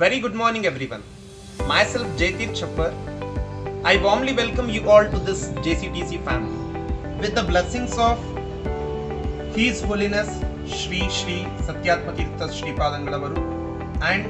Very good morning, everyone. Myself, Jaitir Chappar. I warmly welcome you all to this JCTC family. With the blessings of His Holiness Shri Shri Satyatmatirtha Shri Padangalavaru and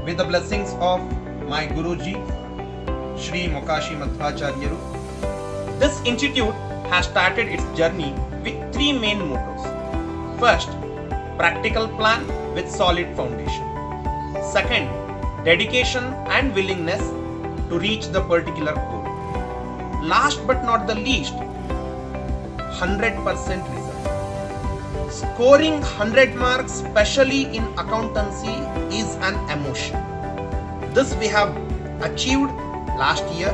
with the blessings of my Guruji Shri Mokashi Madhvacharyaru, this institute has started its journey with three main mottos. First, practical plan with solid foundation. Second, dedication and willingness to reach the particular goal. Last but not the least, 100% result. Scoring 100 marks, especially in accountancy, is an emotion. This we have achieved last year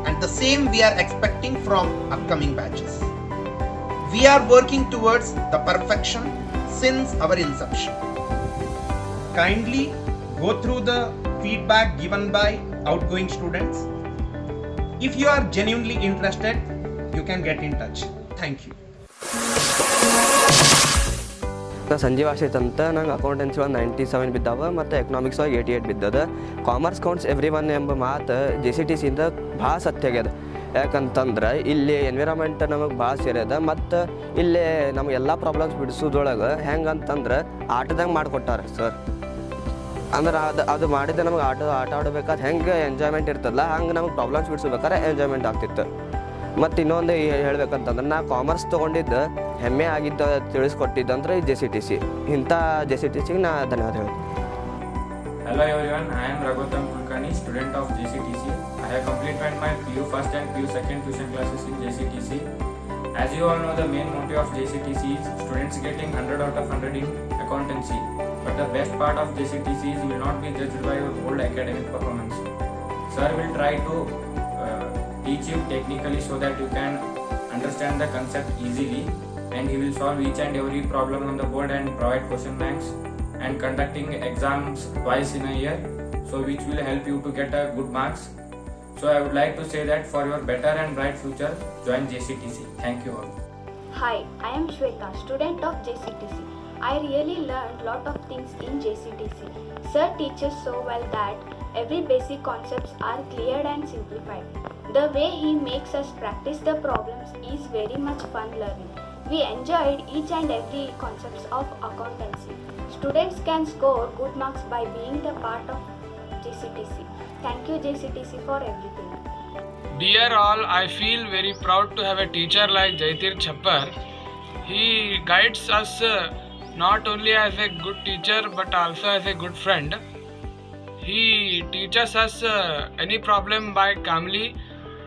and the same we are expecting from upcoming batches. We are working towards the perfection since our inception. Kindly go through the feedback given by outgoing students. If you are genuinely interested, you can get in touch. Thank you. Sanjeev Ashrith ಅಂತ ನಂಗೆ accountancy ಒಂದು 97 ಬಿದ್ದಾವೆ ಮತ್ತು economics ಒಳಗೆ 88 ಬಿದ್ದದ. Commerce counts every one ಎಂಬ ಮಾತು JCTC ಇಂದ ಭಾಳ ಸತ್ಯ ಆಗ್ಯದ. ಯಾಕಂತಂದ್ರೆ ಇಲ್ಲಿ ಎನ್ವಿರಾನ್ಮೆಂಟ್ ನಮಗೆ ಭಾಳ ಸೇರ್ಯದ ಮತ್ತು ಇಲ್ಲಿ ನಮ್ಗೆ ಎಲ್ಲ ಪ್ರಾಬ್ಲಮ್ಸ್ ಬಿಡಿಸೋದ್ರೊಳಗೆ ಹೆಂಗಂತಂದ್ರೆ ಆಟದಂಗೆ ಮಾಡಿಕೊಟ್ಟಾರೆ ಸರ್. ಅಂದ್ರೆ ಅದು ಮಾಡಿದ್ರೆ ನಮಗೆ ಆಟ ಆಡಬೇಕಾದ್ರೆ ಹೆಂಗೆ ಎಂಜಾಯ್ಮೆಂಟ್ ಇರ್ತದಲ್ಲ ಹಂಗೆ ನಮಗೆ ಪ್ರಾಬ್ಲಮ್ಸ್ ಬಿಡಿಸ್ಬೇಕಾದ್ರೆ ಎಂಜಾಯ್ಮೆಂಟ್ ಆಗ್ತಿತ್ತು. ಮತ್ತು ಇನ್ನೊಂದು ಹೇಳ್ಬೇಕಂತಂದ್ರೆ ನಾ ಕಾಮರ್ಸ್ ತೊಗೊಂಡಿದ್ದು ಹೆಮ್ಮೆ ಆಗಿದ್ದ ತಿಳಿಸ್ಕೊಟ್ಟಿದ್ದಂದ್ರೆ ಈ JCTC. ಇಂಥ JCTCಗೆ ನಾ ಧನ್ಯವಾದ ಹೇಳ್ತೀನಿ. Hello everyone, I am Raghutam Kulkarni, student of JCTC. I have completed my PU first and PU second tuition classes in JCTC. As you all know, the main motive of JCTC is students getting 100 out of 100 in accountancy. But the best part of JCTC is you will not be judged by your old academic performance. Sir will try to teach you technically so that you can understand the concept easily, and he will solve each and every problem on the board and provide question banks and conducting exams twice in a year, so which will help you to get a good marks. So I would like to say that for your better and bright future, join JCTC. Thank you all. Hi, I am Shweta, student of JCTC. I really learned lot of things in JCTC. Sir teaches so well that every basic concepts are cleared and simplified. The way he makes us practice the problems is very much fun learning. We enjoyed each and every concepts of accountancy. Students can score good marks by being the part of JCTC. Thank you JCTC for everything. Dear all, I feel very proud to have a teacher like Jaitir Chappar. He guides us not only as a good teacher but also as a good friend. He teaches us any problem by calmly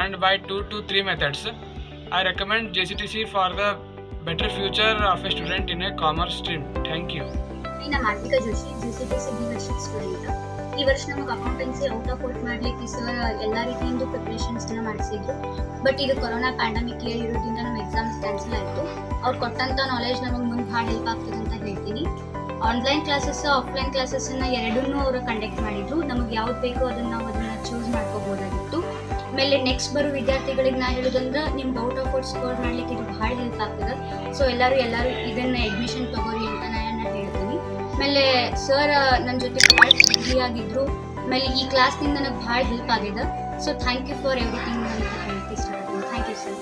and by 2 to 3 methods. I recommend JCTC for the better future of a student in a commerce stream. Thank you. ನಾನು ಮಾರ್ತಿಕಾ Joshi JCTC B ವರ್ಷದ student. ಈ ವರ್ಷ ನಮಗೆ accountancy out of out ಮಾಡಲಿಕ್ಕೆ sir ಎಲ್ಲ ರೀತಿಯಿಂದ ಪ್ರಿಪ್ರೇಷನ್ಸ್ನ ಮಾಡಿಸಿದ್ರು. But ಇದು ಕೊರೋನಾ ಪ್ಯಾಂಡಮಿಕ್ ಇಯರ್ ಇರೋದ್ರಿಂದ ನಮ್ಮ ಎಕ್ಸಾಮ್ಸ್ ಕ್ಯಾನ್ಸಲ್ ಆಯಿತು. ಅವ್ರು ಕೊಟ್ಟಂಥ ನಾಲೆಜ್ ನಮಗೆ ಮುಂದೆ ಭಾಳ ಹೆಲ್ಪ್ ಆಗ್ತದೆ ಅಂತ ಹೇಳ್ತೀನಿ. ಆನ್ಲೈನ್ ಕ್ಲಾಸಸ್ ಆಫ್ಲೈನ್ ಕ್ಲಾಸಸ್ಸನ್ನು ಎರಡನ್ನೂ ಅವರು ಕಂಡಕ್ಟ್ ಮಾಡಿದ್ರು. ನಮಗೆ ಯಾವ್ದು ಬೇಕೋ ಅದನ್ನು ಚೂಸ್ ಮಾಡ್ಕೋಬೋದಾಗಿತ್ತು. ಆಮೇಲೆ ನೆಕ್ಸ್ಟ್ ಬರೋ ವಿದ್ಯಾರ್ಥಿಗಳಿಗೆ ನಾ ಹೇಳೋದಂದ್ರೆ ನಿಮ್ಗೆ ಔಟ್ ಆಫ್ ಔಟ್ ಸ್ಕೋರ್ ಮಾಡಲಿಕ್ಕೆ ಇದು ಭಾಳ ಹೆಲ್ಪ್ ಆಗ್ತದೆ. ಸೊ ಎಲ್ಲರೂ ಇದನ್ನು ಅಡ್ಮಿಷನ್ ತಗೋರಿ ಅಂತ ನಾನು ಹೇಳ್ತೀನಿ. ಆಮೇಲೆ ಸರ್ ನನ್ನ ಜೊತೆ ಭಾಳ ಫ್ರೆಂಡ್ಲಿ ಆಗಿದ್ರು. ಆಮೇಲೆ ಈ ಕ್ಲಾಸ್ನಿಂದ ನನಗೆ ಭಾಳ ಹೆಲ್ಪ್ ಆಗಿದೆ. So thank you for everything ಅಂತ ಹೇಳಕ್ಕೆ ಇಷ್ಟಪಡ್ತೀನಿ. Thank you sir.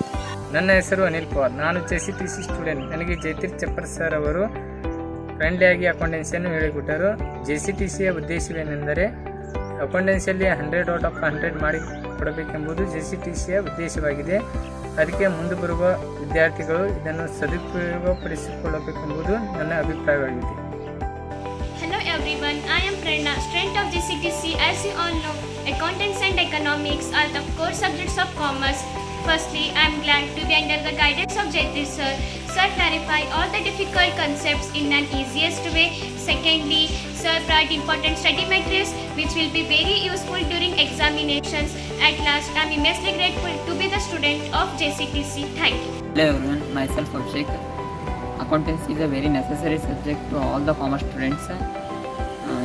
ನನ್ನ ಹೆಸರು ಅನಿಲ್ ಪವಾರ್. ನಾನು JCTC ಸ್ಟೂಡೆಂಟ್. ನನಗೆ ಜೈತೀರ್ ಚಪ್ಪರ್ ಸರ್ ಅವರು ಫ್ರೆಂಡ್ಲಿಯಾಗಿ ಅಕೌಂಟೆನ್ಸಿಯನ್ನು ಹೇಳಿಕೊಟ್ಟರು. JCTCಯ ಉದ್ದೇಶವೇನೆಂದರೆ ಅಕೌಂಟೆನ್ಸಿಯಲ್ಲಿ 100 ಔಟ್ ಆಫ್ 100 ಮಾಡಿ ಕೊಡಬೇಕೆಂಬುದು JCTCಯ ಉದ್ದೇಶವಾಗಿದೆ. ಅದಕ್ಕೆ ಮುಂದೆ ಬರುವ ವಿದ್ಯಾರ್ಥಿಗಳು ಇದನ್ನು ಸದುಪಯೋಗಪಡಿಸಿಕೊಳ್ಳಬೇಕೆಂಬುದು ನನ್ನ ಅಭಿಪ್ರಾಯವಾಗಿದೆ. Hello everyone, I am Prerna, student of JCTC. As you all know, accountancy and economics are the core subjects of commerce. Firstly, I am glad to be under the guidance of Jaitir sir. Sir clarify all the difficult concepts in an easiest way. Secondly, sir provide important study materials which will be very useful during examinations. At last, I am immensely grateful to be the student of JCTC. Thank you. Hello everyone, myself Abhishek. Accountancy is a very necessary subject to all the commerce students.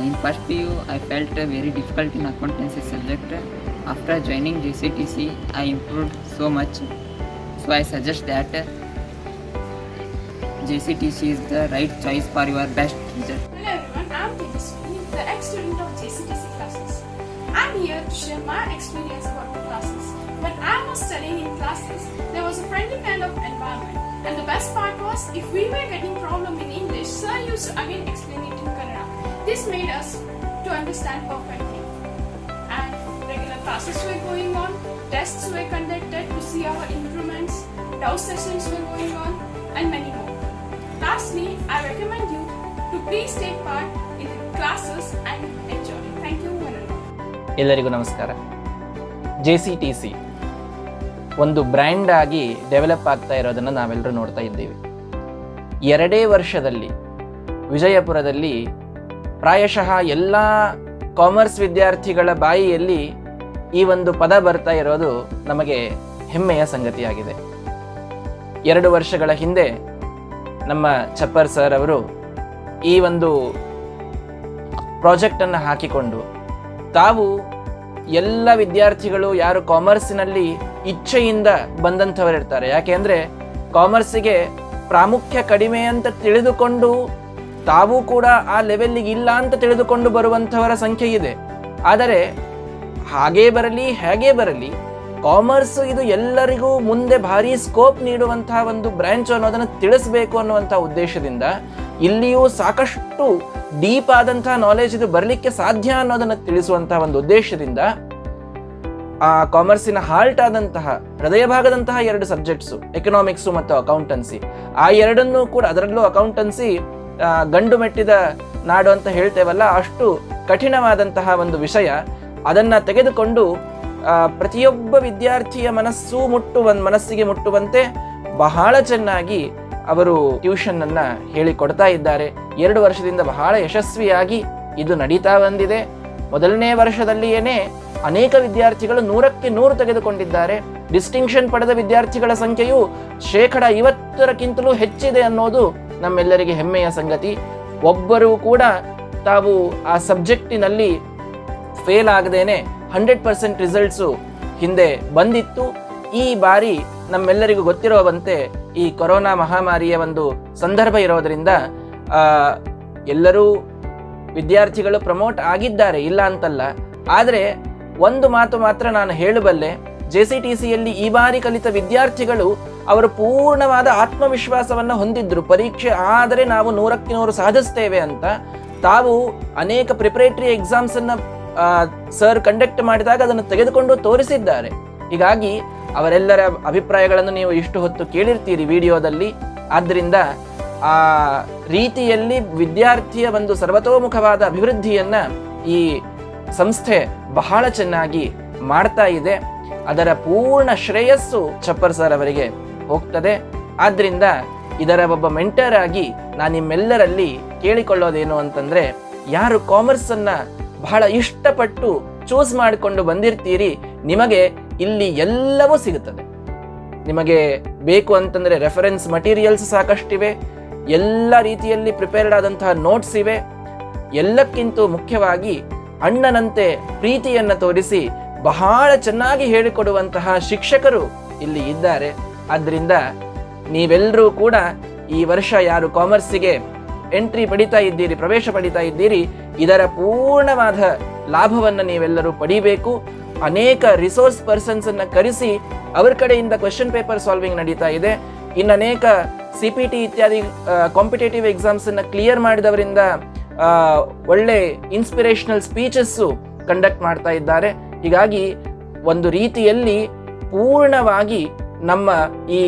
In first PU, I felt very difficult in accountancy subject. After joining JCTC, I improved so much. So I suggest that JCTC is the right choice for your best result. Hello everyone, I am Tejaswini. the ex-student of JCTC classes. I'm here to share my experience about the classes. When I was studying in classes, there was a friendly kind of environment. And the best part was, if we were getting problem in English, sir used to again explain it in Kannada. This made us to understand perfectly. And regular classes were going on, tests were conducted to see our improvements, doubt sessions were going on, and many more. Lastly, I recommend you to please take part in the classes and enjoy. Thank you, Manana. ಎಲ್ಲರಿಗೂ ನಮಸ್ಕಾರ. JCTC ಒಂದು brand ಆಗಿ develop ಆಗ್ತಾ ಇರೋದನ್ನು ನಾವೆಲ್ಲರೂ ನೋಡ್ತಾ ಇದ್ದೀವಿ. 2 ವರ್ಷದಲ್ಲಿ ವಿಜಯಪುರದಲ್ಲಿ ಪ್ರಾಯಶಃ ಎಲ್ಲ ಕಾಮರ್ಸ್ ವಿದ್ಯಾರ್ಥಿಗಳ ಬಾಯಿಯಲ್ಲಿ ಈ ಒಂದು ಪದ ಬರ್ತಾ ಇರೋದು ನಮಗೆ ಹೆಮ್ಮೆಯ ಸಂಗತಿಯಾಗಿದೆ. 2 ವರ್ಷಗಳ ಹಿಂದೆ ನಮ್ಮ ಚಪ್ಪರ್ ಸರ್ ಅವರು ಈ ಒಂದು ಪ್ರಾಜೆಕ್ಟನ್ನು ಹಾಕಿಕೊಂಡು ತಾವು ಎಲ್ಲ ವಿದ್ಯಾರ್ಥಿಗಳು ಯಾರು ಕಾಮರ್ಸಿನಲ್ಲಿ ಇಚ್ಛೆಯಿಂದ ಬಂದಂಥವರಿರ್ತಾರೆ, ಯಾಕೆಂದರೆ ಕಾಮರ್ಸಿಗೆ ಪ್ರಾಮುಖ್ಯ ಕಡಿಮೆ ಅಂತ ತಿಳಿದುಕೊಂಡು ತಾವು ಕೂಡ ಆ ಲೆವೆಲ್ಲಿಗೆ ಇಲ್ಲ ಅಂತ ತಿಳಿದುಕೊಂಡು ಬರುವಂಥವರ ಸಂಖ್ಯೆ ಇದೆ. ಆದರೆ ಹಾಗೇ ಬರಲಿ ಹೇಗೇ ಬರಲಿ ಕಾಮರ್ಸ್ ಇದು ಎಲ್ಲರಿಗೂ ಮುಂದೆ ಭಾರಿ ಸ್ಕೋಪ್ ನೀಡುವಂತಹ ಒಂದು ಬ್ರಾಂಚ್ ಅನ್ನೋದನ್ನು ತಿಳಿಸ್ಬೇಕು ಅನ್ನುವಂಥ ಉದ್ದೇಶದಿಂದ ಇಲ್ಲಿಯೂ ಸಾಕಷ್ಟು ಡೀಪ್ ಆದಂತಹ ನಾಲೆಜ್ ಇದು ಬರಲಿಕ್ಕೆ ಸಾಧ್ಯ ಅನ್ನೋದನ್ನು ತಿಳಿಸುವಂತಹ ಒಂದು ಉದ್ದೇಶದಿಂದ ಆ ಕಾಮರ್ಸಿನ ಹಾರ್ಟ್ ಆದಂತಹ ಹೃದಯ ಭಾಗದಂತಹ 2 ಸಬ್ಜೆಕ್ಟ್ಸು, ಎಕನಾಮಿಕ್ಸು ಮತ್ತು ಅಕೌಂಟೆನ್ಸಿ, ಆ ಎರಡನ್ನೂ ಕೂಡ, ಅದರಲ್ಲೂ ಅಕೌಂಟೆನ್ಸಿ ಗಂಡು ಮೆಟ್ಟಿದ ನಾಡು ಅಂತ ಹೇಳ್ತೇವಲ್ಲ, ಅಷ್ಟು ಕಠಿಣವಾದಂತಹ ಒಂದು ವಿಷಯ, ಅದನ್ನು ತೆಗೆದುಕೊಂಡು ಪ್ರತಿಯೊಬ್ಬ ವಿದ್ಯಾರ್ಥಿಯ ಮನಸ್ಸಿಗೆ ಮುಟ್ಟುವಂತೆ ಬಹಳ ಚೆನ್ನಾಗಿ ಅವರು ಟ್ಯೂಷನ್ ಅನ್ನ ಹೇಳಿಕೊಡ್ತಾ ಇದ್ದಾರೆ. 2 ವರ್ಷದಿಂದ ಬಹಳ ಯಶಸ್ವಿಯಾಗಿ ಇದು ನಡೀತಾ ಬಂದಿದೆ. ಮೊದಲನೇ ವರ್ಷದಲ್ಲಿಯೇನೆ ಅನೇಕ ವಿದ್ಯಾರ್ಥಿಗಳು 100ಕ್ಕೆ 100 ತೆಗೆದುಕೊಂಡಿದ್ದಾರೆ. ಡಿಸ್ಟಿಂಕ್ಷನ್ ಪಡೆದ ವಿದ್ಯಾರ್ಥಿಗಳ ಸಂಖ್ಯೆಯು 50%ಕ್ಕಿಂತಲೂ ಹೆಚ್ಚಿದೆ ಅನ್ನೋದು ನಮ್ಮೆಲ್ಲರಿಗೆ ಹೆಮ್ಮೆಯ ಸಂಗತಿ. ಒಬ್ಬರೂ ಕೂಡ ತಾವು ಆ ಸಬ್ಜೆಕ್ಟಿನಲ್ಲಿ ಫೇಲ್ ಆಗದೇನೆ 100% ರಿಸಲ್ಟ್ಸು ಹಿಂದೆ ಬಂದಿತ್ತು. ಈ ಬಾರಿ ನಮ್ಮೆಲ್ಲರಿಗೂ ಗೊತ್ತಿರುವಂತೆ ಈ ಕೊರೋನಾ ಮಹಾಮಾರಿಯ ಒಂದು ಸಂದರ್ಭ ಇರೋದರಿಂದ ಎಲ್ಲರೂ ವಿದ್ಯಾರ್ಥಿಗಳು ಪ್ರಮೋಟ್ ಆಗಿದ್ದಾರೆ, ಇಲ್ಲ ಅಂತಲ್ಲ. ಆದರೆ ಒಂದು ಮಾತು ಮಾತ್ರ ನಾನು ಹೇಳಬಲ್ಲೆ, JCTCಯಲ್ಲಿ ಈ ಬಾರಿ ಕಲಿತ ವಿದ್ಯಾರ್ಥಿಗಳು ಅವರು ಪೂರ್ಣವಾದ ಆತ್ಮವಿಶ್ವಾಸವನ್ನು ಹೊಂದಿದ್ರು. ಪರೀಕ್ಷೆ ಆದರೆ ನಾವು 100ಕ್ಕೆ 100 ಸಾಧಿಸ್ತೇವೆ ಅಂತ. ತಾವು ಅನೇಕ ಪ್ರಿಪರೇಟರಿ ಎಕ್ಸಾಮ್ಸ್ ಅನ್ನ ಸರ್ ಕಂಡಕ್ಟ್ ಮಾಡಿದಾಗ ಅದನ್ನು ತೆಗೆದುಕೊಂಡು ತೋರಿಸಿದ್ದಾರೆ. ಹೀಗಾಗಿ ಅವರೆಲ್ಲರ ಅಭಿಪ್ರಾಯಗಳನ್ನು ನೀವು ಇಷ್ಟು ಹೊತ್ತು ಕೇಳಿರ್ತೀರಿ ವಿಡಿಯೋದಲ್ಲಿ. ಆದ್ದರಿಂದ ಆ ರೀತಿಯಲ್ಲಿ ವಿದ್ಯಾರ್ಥಿಯ ಒಂದು ಸರ್ವತೋಮುಖವಾದ ಅಭಿವೃದ್ಧಿಯನ್ನ ಈ ಸಂಸ್ಥೆ ಬಹಳ ಚೆನ್ನಾಗಿ ಮಾಡ್ತಾ ಇದೆ. ಅದರ ಪೂರ್ಣ ಶ್ರೇಯಸ್ಸು ಚಪ್ಪರ್ ಸರ್ ಅವರಿಗೆ ಹೋಗ್ತದೆ. ಆದ್ರಿಂದ ಇದರ ಒಬ್ಬ ಮೆಂಟರ್ ಆಗಿ ನಾನು ನಿಮ್ಮೆಲ್ಲರಲ್ಲಿ ಕೇಳಿಕೊಳ್ಳೋದೇನು ಅಂತಂದ್ರೆ, ಯಾರು ಕಾಮರ್ಸ್ ಅನ್ನ ಬಹಳ ಇಷ್ಟಪಟ್ಟು ಚೂಸ್ ಮಾಡಿಕೊಂಡು ಬಂದಿರ್ತೀರಿ, ನಿಮಗೆ ಇಲ್ಲಿ ಎಲ್ಲವೂ ಸಿಗುತ್ತದೆ. ನಿಮಗೆ ಬೇಕು ಅಂತಂದ್ರೆ ರೆಫರೆನ್ಸ್ ಮಟೀರಿಯಲ್ಸ್ ಸಾಕಷ್ಟಿವೆ, ಎಲ್ಲ ರೀತಿಯಲ್ಲಿ ಪ್ರಿಪೇರ್ಡ್ ಆದಂತಹ ನೋಟ್ಸ್ ಇವೆ. ಎಲ್ಲಕ್ಕಿಂತ ಮುಖ್ಯವಾಗಿ ಅಣ್ಣನಂತೆ ಪ್ರೀತಿಯನ್ನು ತೋರಿಸಿ ಬಹಳ ಚೆನ್ನಾಗಿ ಹೇಳಿಕೊಡುವಂತಹ ಶಿಕ್ಷಕರು ಇಲ್ಲಿ ಇದ್ದಾರೆ. ಆದ್ದರಿಂದ ನೀವೆಲ್ಲರೂ ಕೂಡ ಈ ವರ್ಷ ಯಾರು ಕಾಮರ್ಸಿಗೆ ಎಂಟ್ರಿ ಪಡಿತಾ ಇದ್ದೀರಿ, ಪ್ರವೇಶ ಪಡಿತಾ ಇದ್ದೀರಿ, ಇದರ ಪೂರ್ಣವಾದ ಲಾಭವನ್ನು ನೀವೆಲ್ಲರೂ ಪಡಿಬೇಕು. ಅನೇಕ ರಿಸೋರ್ಸ್ ಪರ್ಸನ್ಸ್ ಅನ್ನ ಕರೆಸಿ ಅವರ ಕಡೆಯಿಂದ ಕ್ವೆಶ್ಚನ್ ಪೇಪರ್ ಸಾಲ್ವಿಂಗ್ ನಡೀತಾ ಇದೆ. ಇನ್ನು ಅನೇಕ CPT ಇತ್ಯಾದಿ ಕಾಂಪಿಟೇಟಿವ್ ಎಕ್ಸಾಮ್ಸ್ ಅನ್ನ ಕ್ಲಿಯರ್ ಮಾಡಿದವರಿಂದ ಒಳ್ಳೆ ಇನ್ಸ್ಪಿರೇಷನಲ್ ಸ್ಪೀಚಸ್ಸು ಕಂಡಕ್ಟ್ ಮಾಡ್ತಾ ಇದ್ದಾರೆ. ಹೀಗಾಗಿ ಒಂದು ರೀತಿಯಲ್ಲಿ ಪೂರ್ಣವಾಗಿ ನಮ್ಮ ಈ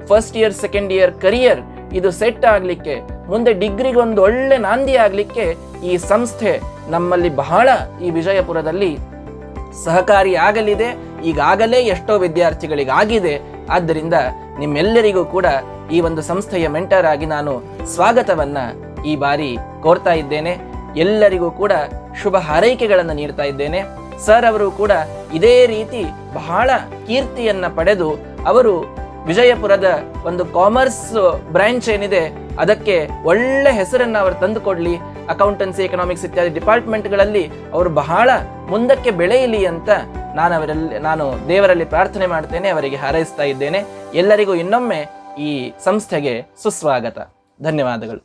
first year second year career ಇದು ಸೆಟ್ ಆಗಲಿಕ್ಕೆ, ಮುಂದೆ ಡಿಗ್ರಿಗೆ ಒಂದು ಒಳ್ಳೆ ನಾಂದಿ ಆಗಲಿಕ್ಕೆ ಈ ಸಂಸ್ಥೆ ನಮ್ಮಲ್ಲಿ ಬಹಳ ಈ ವಿಜಯಪುರದಲ್ಲಿ ಸಹಕಾರಿಯಾಗಲಿದೆ. ಈಗಾಗಲೇ ಎಷ್ಟೋ ವಿದ್ಯಾರ್ಥಿಗಳಿಗಾಗಿದೆ. ಆದ್ದರಿಂದ ನಿಮ್ಮೆಲ್ಲರಿಗೂ ಕೂಡ ಈ ಒಂದು ಸಂಸ್ಥೆಯ ಮೆಂಟರ್ ಆಗಿ ನಾನು ಸ್ವಾಗತವನ್ನ ಈ ಬಾರಿ ಕೋರ್ತಾ ಇದ್ದೇನೆ. ಎಲ್ಲರಿಗೂ ಕೂಡ ಶುಭ ಹಾರೈಕೆಗಳನ್ನು ನೀಡ್ತಾ ಇದ್ದೇನೆ. ಸರ್ ಅವರು ಕೂಡ ಇದೇ ರೀತಿ ಬಹಳ ಕೀರ್ತಿಯನ್ನ ಪಡೆದು ಅವರು ವಿಜಯಪುರದ ಒಂದು ಕಾಮರ್ಸ್ ಬ್ರಾಂಚ್ ಏನಿದೆ ಅದಕ್ಕೆ ಒಳ್ಳೆ ಹೆಸರನ್ನು ಅವರು ತಂದುಕೊಡ್ಲಿ. ಅಕೌಂಟೆನ್ಸಿ, ಎಕನಾಮಿಕ್ಸ್ ಇತ್ಯಾದಿ ಡಿಪಾರ್ಟ್ಮೆಂಟ್ಗಳಲ್ಲಿ ಅವರು ಬಹಳ ಮುಂದಕ್ಕೆ ಬೆಳೆಯಲಿ ಅಂತ ನಾನು ದೇವರಲ್ಲಿ ಪ್ರಾರ್ಥನೆ ಮಾಡ್ತೇನೆ, ಅವರಿಗೆ ಹಾರೈಸ್ತಾ ಇದ್ದೇನೆ. ಎಲ್ಲರಿಗೂ ಇನ್ನೊಮ್ಮೆ ಈ ಸಂಸ್ಥೆಗೆ ಸುಸ್ವಾಗತ. ಧನ್ಯವಾದಗಳು.